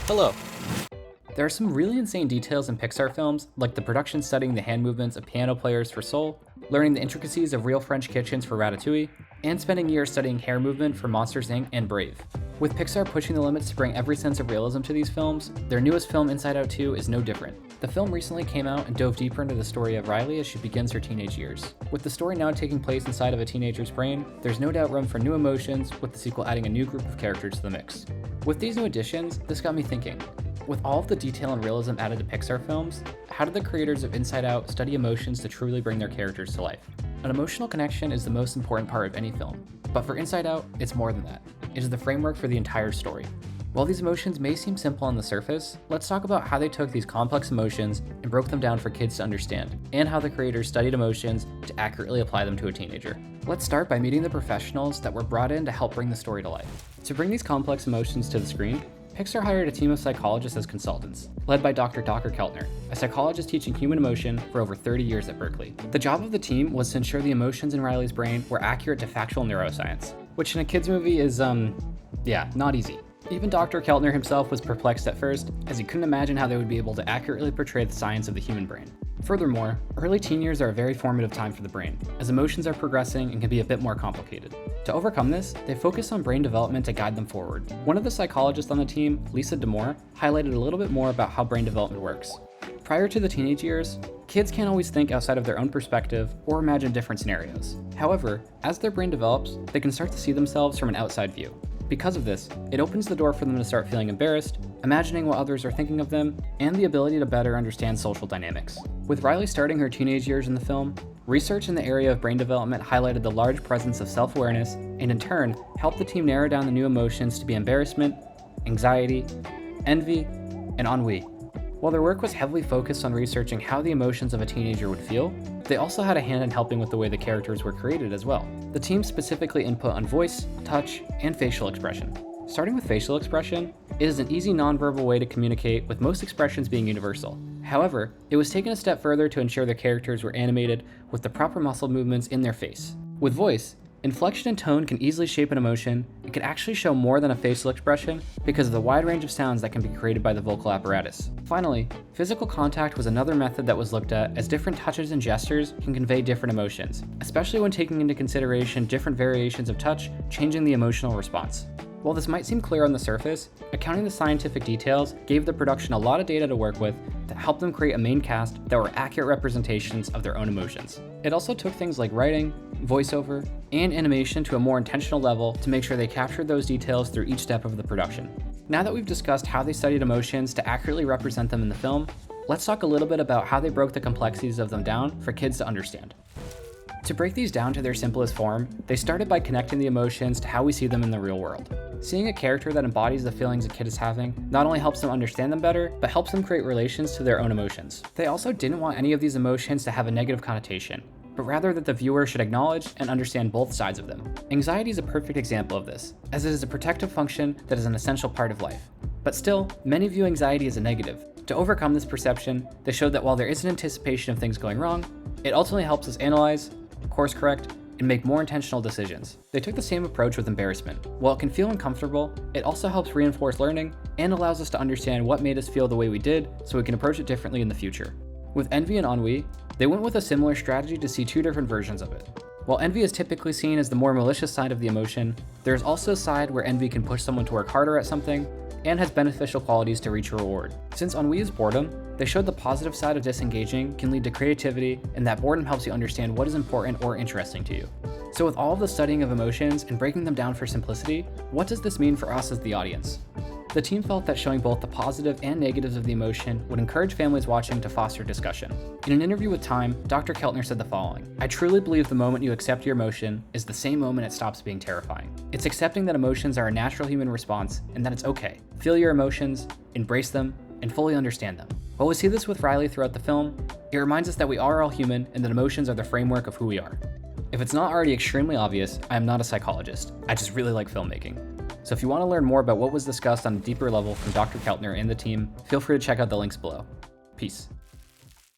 Hello. There are some really insane details in Pixar films, like the production studying the hand movements of piano players for Soul, learning the intricacies of real French kitchens for Ratatouille, and spending years studying hair movement for Monsters, Inc. and Brave. With Pixar pushing the limits to bring every sense of realism to these films, their newest film, Inside Out 2, is no different. The film recently came out and dove deeper into the story of Riley as she begins her teenage years. With the story now taking place inside of a teenager's brain, there's no doubt room for new emotions, with the sequel adding a new group of characters to the mix. With these new additions, this got me thinking. With all of the detail and realism added to Pixar films, how did the creators of Inside Out study emotions to truly bring their characters to life? An emotional connection is the most important part of any film, but for Inside Out, it's more than that. It is the framework for the entire story. While these emotions may seem simple on the surface, let's talk about how they took these complex emotions and broke them down for kids to understand, and how the creators studied emotions to accurately apply them to a teenager. Let's start by meeting the professionals that were brought in to help bring the story to life. To bring these complex emotions to the screen, Pixar hired a team of psychologists as consultants, led by Dr. Keltner, a psychologist teaching human emotion for over 30 years at Berkeley. The job of the team was to ensure the emotions in Riley's brain were accurate to factual neuroscience, which in a kids movie is, not easy. Even Dr. Keltner himself was perplexed at first, as he couldn't imagine how they would be able to accurately portray the science of the human brain. Furthermore, early teen years are a very formative time for the brain, as emotions are progressing and can be a bit more complicated. To overcome this, they focus on brain development to guide them forward. One of the psychologists on the team, Lisa D'Amour, highlighted a little bit more about how brain development works. Prior to the teenage years, kids can't always think outside of their own perspective or imagine different scenarios. However, as their brain develops, they can start to see themselves from an outside view. Because of this, it opens the door for them to start feeling embarrassed, imagining what others are thinking of them, and the ability to better understand social dynamics. With Riley starting her teenage years in the film, research in the area of brain development highlighted the large presence of self-awareness, and in turn, helped the team narrow down the new emotions to be embarrassment, anxiety, envy, and ennui. While their work was heavily focused on researching how the emotions of a teenager would feel, they also had a hand in helping with the way the characters were created as well. The team specifically input on voice, touch, and facial expression. Starting with facial expression, it is an easy nonverbal way to communicate, with most expressions being universal. However, it was taken a step further to ensure the characters were animated with the proper muscle movements in their face. With voice, inflection and tone can easily shape an emotion and can actually show more than a facial expression because of the wide range of sounds that can be created by the vocal apparatus. Finally, physical contact was another method that was looked at, as different touches and gestures can convey different emotions, especially when taking into consideration different variations of touch changing the emotional response. While this might seem clear on the surface, accounting the scientific details gave the production a lot of data to work with that helped them create a main cast that were accurate representations of their own emotions. It also took things like writing, voiceover, and animation to a more intentional level to make sure they captured those details through each step of the production. Now that we've discussed how they studied emotions to accurately represent them in the film, let's talk a little bit about how they broke the complexities of them down for kids to understand. To break these down to their simplest form, they started by connecting the emotions to how we see them in the real world. Seeing a character that embodies the feelings a kid is having not only helps them understand them better, but helps them create relations to their own emotions. They also didn't want any of these emotions to have a negative connotation, but rather that the viewer should acknowledge and understand both sides of them. Anxiety is a perfect example of this, as it is a protective function that is an essential part of life. But still, many view anxiety as a negative. To overcome this perception, they showed that while there is an anticipation of things going wrong, it ultimately helps us analyze, course correct, and make more intentional decisions. They took the same approach with embarrassment. While it can feel uncomfortable, it also helps reinforce learning and allows us to understand what made us feel the way we did so we can approach it differently in the future. With envy and ennui, they went with a similar strategy to see two different versions of it. While envy is typically seen as the more malicious side of the emotion, there is also a side where envy can push someone to work harder at something and has beneficial qualities to reach a reward. Since ennui is boredom, they showed the positive side of disengaging can lead to creativity, and that boredom helps you understand what is important or interesting to you. So with all of the studying of emotions and breaking them down for simplicity, what does this mean for us as the audience? The team felt that showing both the positive and negatives of the emotion would encourage families watching to foster discussion. In an interview with Time, Dr. Keltner said the following: "I truly believe the moment you accept your emotion is the same moment it stops being terrifying. It's accepting that emotions are a natural human response and that it's okay. Feel your emotions, embrace them, and fully understand them." While we see this with Riley throughout the film, it reminds us that we are all human and that emotions are the framework of who we are. If it's not already extremely obvious, I am not a psychologist. I just really like filmmaking. So if you want to learn more about what was discussed on a deeper level from Dr. Keltner and the team, feel free to check out the links below. Peace.